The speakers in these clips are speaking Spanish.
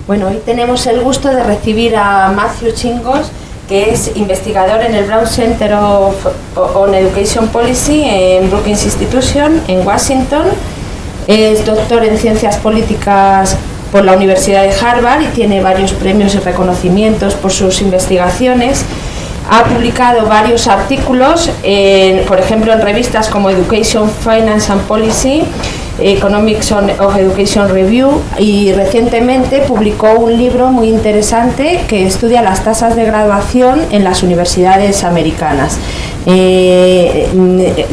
Bueno, hoy tenemos el gusto de recibir a Matthew Chingos, que es investigador en el Brown Center on Education Policy en Brookings Institution, en Washington. Es doctor en Ciencias Políticas por la Universidad de Harvard y tiene varios premios y reconocimientos por sus investigaciones. Ha publicado varios artículos, por ejemplo, en revistas como Education, Finance and Policy, Economics of Education Review, y recientemente publicó un libro muy interesante que estudia las tasas de graduación en las universidades americanas.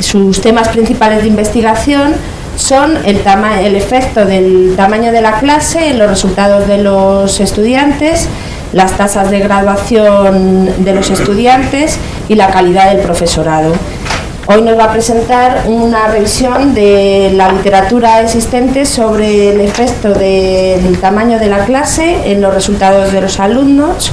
Sus temas principales de investigación son el efecto del tamaño de la clase en los resultados de los estudiantes, las tasas de graduación de los estudiantes y la calidad del profesorado. Hoy nos va a presentar una revisión de la literatura existente sobre el efecto del tamaño de la clase en los resultados de los alumnos,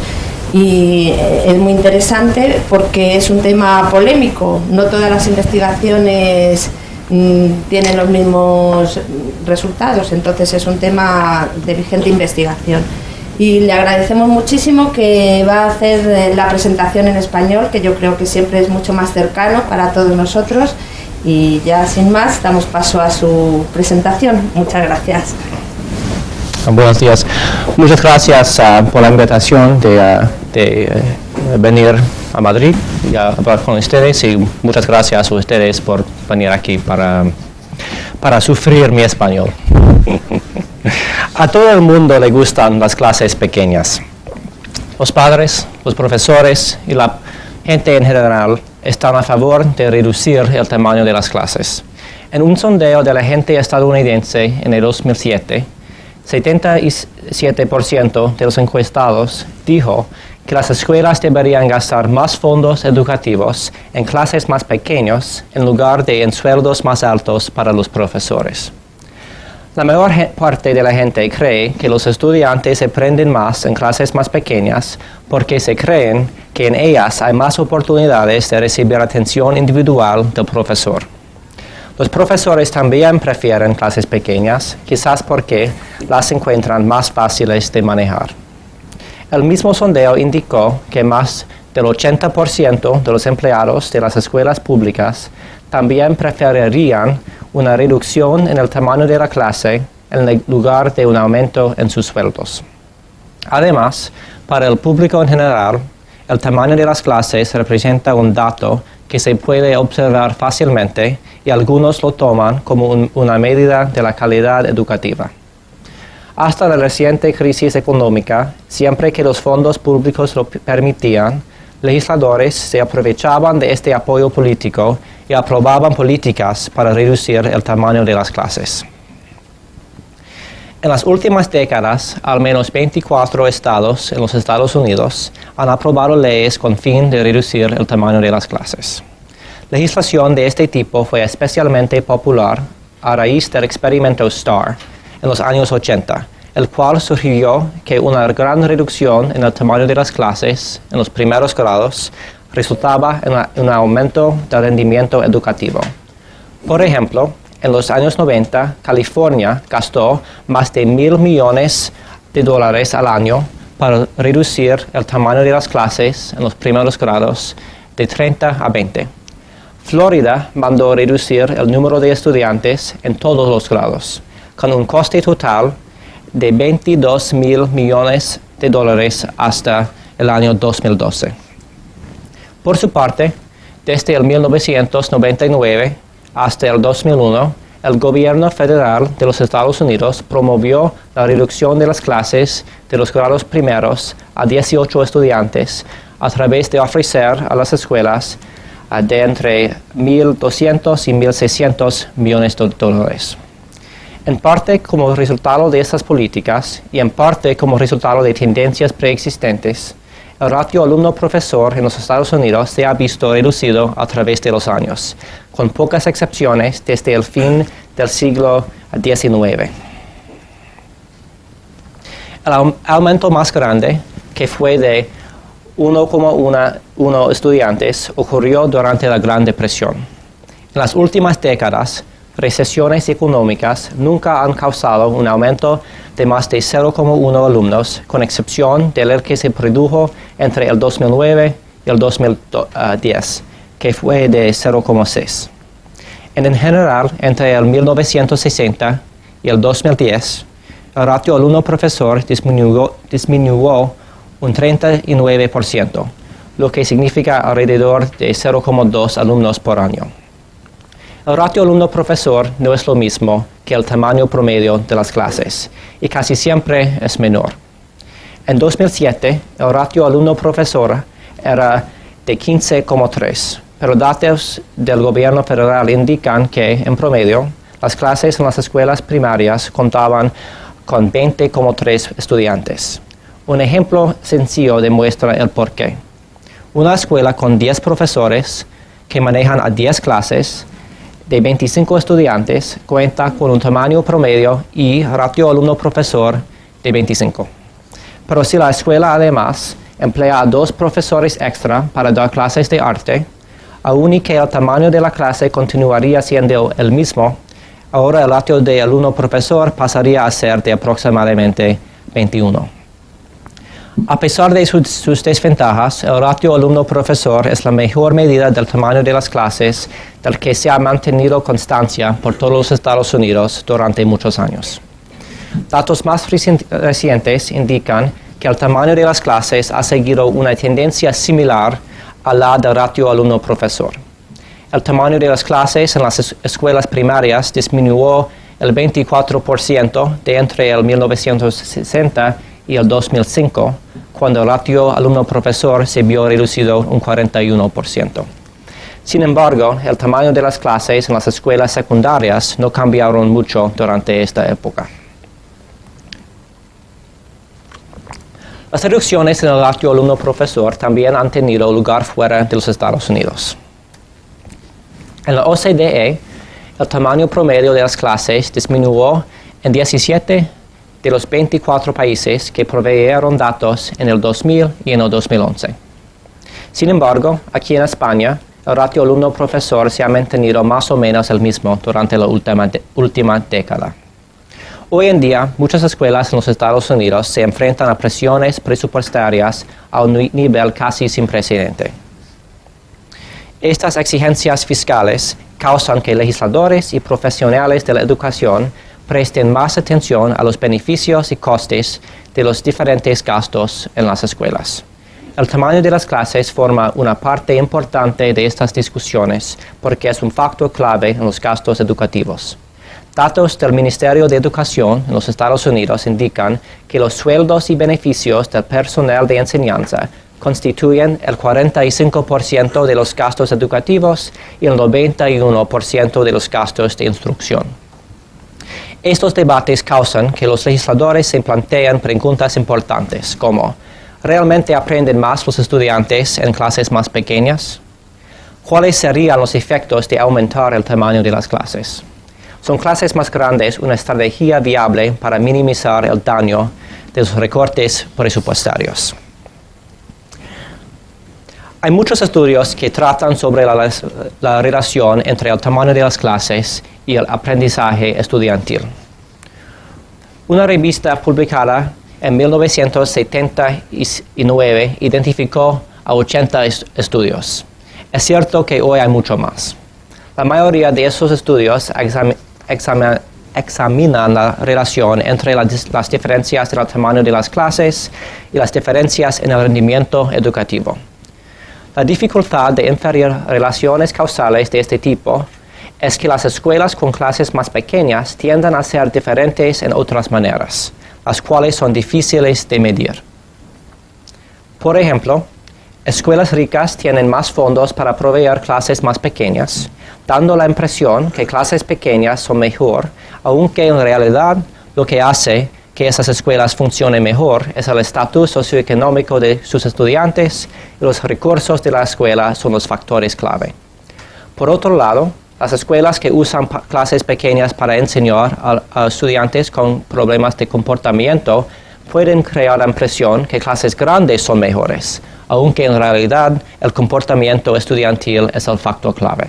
y es muy interesante porque es un tema polémico. No todas las investigaciones tienen los mismos resultados, entonces es un tema de vigente investigación. Y le agradecemos muchísimo que va a hacer la presentación en español, que yo creo que siempre es mucho más cercano para todos nosotros. Y ya sin más, damos paso a su presentación. Muchas gracias. Buenos días. Muchas gracias por la invitación de venir a Madrid y a hablar con ustedes, y muchas gracias a ustedes por venir aquí para sufrir mi español. A todo el mundo le gustan las clases pequeñas. Los padres, los profesores y la gente en general están a favor de reducir el tamaño de las clases. En un sondeo de la gente estadounidense en el 2007, 77% de los encuestados dijo que las escuelas deberían gastar más fondos educativos en clases más pequeñas en lugar de en sueldos más altos para los profesores. La mayor parte de la gente cree que los estudiantes aprenden más en clases más pequeñas porque se creen que en ellas hay más oportunidades de recibir atención individual del profesor. Los profesores también prefieren clases pequeñas, quizás porque las encuentran más fáciles de manejar. El mismo sondeo indicó que más del 80% de los empleados de las escuelas públicas también preferirían una reducción en el tamaño de la clase en lugar de un aumento en sus sueldos. Además, para el público en general, el tamaño de las clases representa un dato que se puede observar fácilmente, y algunos lo toman como una medida de la calidad educativa. Hasta la reciente crisis económica, siempre que los fondos públicos lo permitían, legisladores se aprovechaban de este apoyo político y aprobaban políticas para reducir el tamaño de las clases. En las últimas décadas, al menos 24 estados en los Estados Unidos han aprobado leyes con fin de reducir el tamaño de las clases. Legislación de este tipo fue especialmente popular a raíz del experimento STAR en los años 80, el cual sugirió que una gran reducción en el tamaño de las clases en los primeros grados resultaba en un aumento del rendimiento educativo. Por ejemplo, en los años 90, California gastó más de $1,000 millones al año para reducir el tamaño de las clases en los primeros grados de 30 a 20. Florida mandó reducir el número de estudiantes en todos los grados, con un coste total de $22,000 millones hasta el año 2012. Por su parte, desde el 1999 hasta el 2001, el gobierno federal de los Estados Unidos promovió la reducción de las clases de los grados primeros a 18 estudiantes a través de ofrecer a las escuelas de entre $1,200 y $1,600 millones. En parte como resultado de estas políticas y en parte como resultado de tendencias preexistentes, el ratio alumno-profesor en los Estados Unidos se ha visto reducido a través de los años, con pocas excepciones desde el fin del siglo XIX. El aumento más grande, que fue de 1,1 estudiantes, ocurrió durante la Gran Depresión. En las últimas décadas, recesiones económicas nunca han causado un aumento de más de 0,1 alumnos, con excepción del que se produjo entre el 2009 y el 2010, que fue de 0,6. En general, entre el 1960 y el 2010, el ratio alumno-profesor disminuyó un 39%, lo que significa alrededor de 0,2 alumnos por año. El ratio alumno-profesor no es lo mismo que el tamaño promedio de las clases, y casi siempre es menor. En 2007, el ratio alumno-profesor era de 15,3, pero datos del gobierno federal indican que, en promedio, las clases en las escuelas primarias contaban con 20,3 estudiantes. Un ejemplo sencillo demuestra el porqué. Una escuela con 10 profesores que manejan a 10 clases de 25 estudiantes cuenta con un tamaño promedio y ratio alumno-profesor de 25. Pero si la escuela además emplea a 2 profesores extra para dar clases de arte, aun y que el tamaño de la clase continuaría siendo el mismo, ahora el ratio de alumno-profesor pasaría a ser de aproximadamente 21. A pesar de sus desventajas, el ratio alumno-profesor es la mejor medida del tamaño de las clases del que se ha mantenido constancia por todos los Estados Unidos durante muchos años. Datos más recientes indican que el tamaño de las clases ha seguido una tendencia similar a la del ratio alumno-profesor. El tamaño de las clases en las escuelas primarias disminuyó el 24% de entre el 1960 y el 2005, cuando el ratio alumno-profesor se vio reducido un 41%. Sin embargo, el tamaño de las clases en las escuelas secundarias no cambiaron mucho durante esta época. Las reducciones en el ratio alumno-profesor también han tenido lugar fuera de los Estados Unidos. En la OCDE, el tamaño promedio de las clases disminuyó en 17 de los 24 países que proveyeron datos en el 2000 y en el 2011. Sin embargo, aquí en España, el ratio alumno-profesor se ha mantenido más o menos el mismo durante la última década. Hoy en día, muchas escuelas en los Estados Unidos se enfrentan a presiones presupuestarias a un nivel casi sin precedente. Estas exigencias fiscales causan que legisladores y profesionales de la educación presten más atención a los beneficios y costes de los diferentes gastos en las escuelas. El tamaño de las clases forma una parte importante de estas discusiones porque es un factor clave en los gastos educativos. Datos del Ministerio de Educación en los Estados Unidos indican que los sueldos y beneficios del personal de enseñanza constituyen el 45% de los gastos educativos y el 91% de los gastos de instrucción. Estos debates causan que los legisladores se planteen preguntas importantes como: ¿realmente aprenden más los estudiantes en clases más pequeñas? ¿Cuáles serían los efectos de aumentar el tamaño de las clases? ¿Son clases más grandes una estrategia viable para minimizar el daño de los recortes presupuestarios? Hay muchos estudios que tratan sobre la relación entre el tamaño de las clases y el aprendizaje estudiantil. Una revista publicada en 1979 identificó a 80 estudios. Es cierto que hoy hay mucho más. La mayoría de esos estudios examinan la relación entre las diferencias del tamaño de las clases y las diferencias en el rendimiento educativo. La dificultad de inferir relaciones causales de este tipo es que las escuelas con clases más pequeñas tienden a ser diferentes en otras maneras, las cuales son difíciles de medir. Por ejemplo, escuelas ricas tienen más fondos para proveer clases más pequeñas, dando la impresión que clases pequeñas son mejor, aunque en realidad lo que hace que esas escuelas funcionen mejor es el estatus socioeconómico de sus estudiantes y los recursos de la escuela son los factores clave. Por otro lado, las escuelas que usan clases pequeñas para enseñar a estudiantes con problemas de comportamiento pueden crear la impresión que clases grandes son mejores, aunque en realidad el comportamiento estudiantil es el factor clave.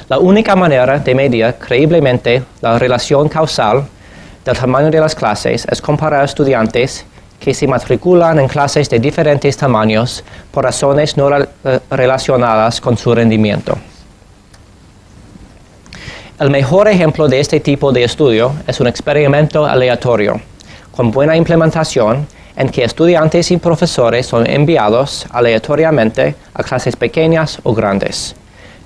La única manera de medir creíblemente la relación causal del tamaño de las clases es comparar estudiantes que se matriculan en clases de diferentes tamaños por razones no relacionadas con su rendimiento. El mejor ejemplo de este tipo de estudio es un experimento aleatorio, con buena implementación, en que estudiantes y profesores son enviados aleatoriamente a clases pequeñas o grandes.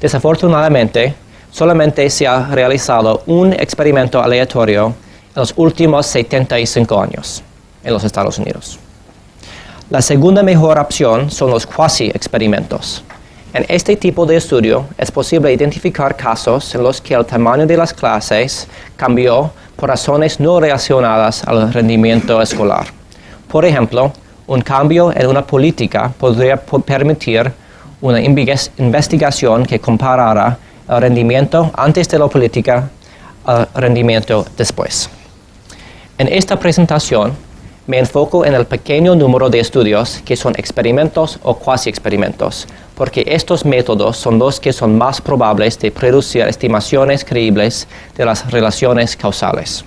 Desafortunadamente, solamente se ha realizado un experimento aleatorio en los últimos 75 años en los Estados Unidos. La segunda mejor opción son los cuasi-experimentos. En este tipo de estudio es posible identificar casos en los que el tamaño de las clases cambió por razones no relacionadas al rendimiento escolar. Por ejemplo, un cambio en una política podría permitir una investigación que comparara el rendimiento antes de la política al rendimiento después. En esta presentación me enfoco en el pequeño número de estudios que son experimentos o cuasi-experimentos, porque estos métodos son los que son más probables de producir estimaciones creíbles de las relaciones causales.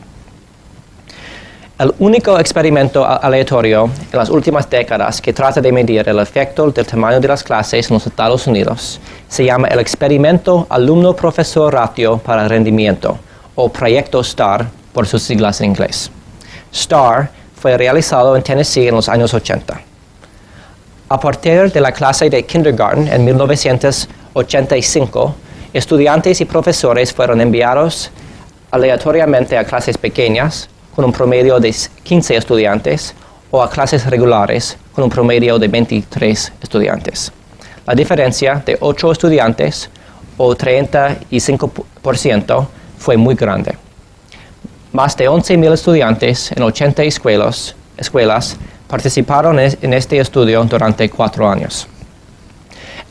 El único experimento aleatorio en las últimas décadas que trata de medir el efecto del tamaño de las clases en los Estados Unidos se llama el experimento alumno-profesor ratio para rendimiento, o proyecto STAR por sus siglas en inglés. STAR fue realizado en Tennessee en los años 80. A partir de la clase de kindergarten en 1985, estudiantes y profesores fueron enviados aleatoriamente a clases pequeñas con un promedio de 15 estudiantes o a clases regulares con un promedio de 23 estudiantes. La diferencia de 8 estudiantes o 35% fue muy grande. Más de 11,000 estudiantes en 80 escuelas participaron en este estudio durante 4 años.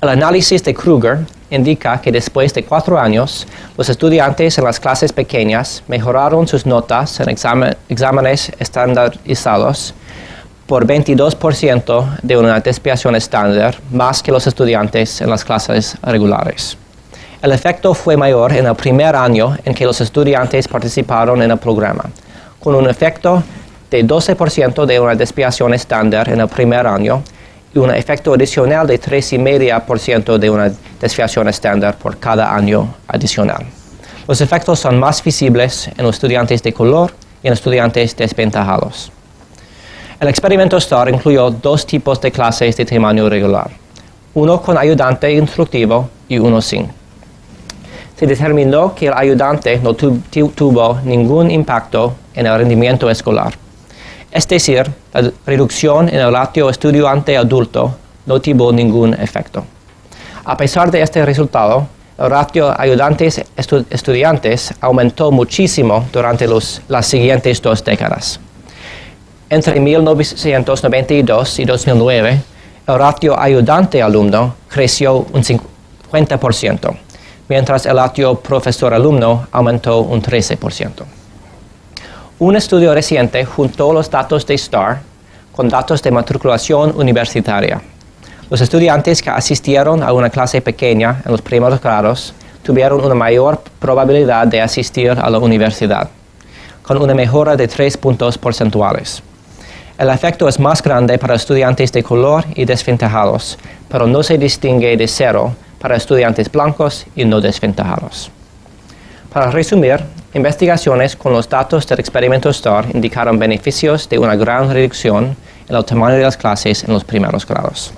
El análisis de Kruger indica que después de 4 años, los estudiantes en las clases pequeñas mejoraron sus notas en exámenes estandarizados por 22% de una desviación estándar, más que los estudiantes en las clases regulares. El efecto fue mayor en el primer año en que los estudiantes participaron en el programa, con un efecto de 12% de una desviación estándar en el primer año y un efecto adicional de 3,5% de una desviación estándar por cada año adicional. Los efectos son más visibles en los estudiantes de color y en estudiantes desventajados. El experimento STAR incluyó 2 tipos de clases de tamaño regular, uno con ayudante instructivo y uno sin. Se determinó que el ayudante no tuvo ningún impacto en el rendimiento escolar. Es decir, la reducción en el ratio estudiante-adulto no tuvo ningún efecto. A pesar de este resultado, el ratio ayudantes-estudiantes aumentó muchísimo durante las siguientes 2 décadas. Entre 1992 y 2009, el ratio ayudante-alumno creció un 50%, mientras el ratio profesor-alumno aumentó un 13%. Un estudio reciente juntó los datos de STAR con datos de matriculación universitaria. Los estudiantes que asistieron a una clase pequeña en los primeros grados tuvieron una mayor probabilidad de asistir a la universidad, con una mejora de 3 puntos porcentuales. El efecto es más grande para estudiantes de color y desventajados, pero no se distingue de 0 para estudiantes blancos y no desventajados. Para resumir, investigaciones con los datos del experimento STAR indicaron beneficios de una gran reducción en el tamaño de las clases en los primeros grados.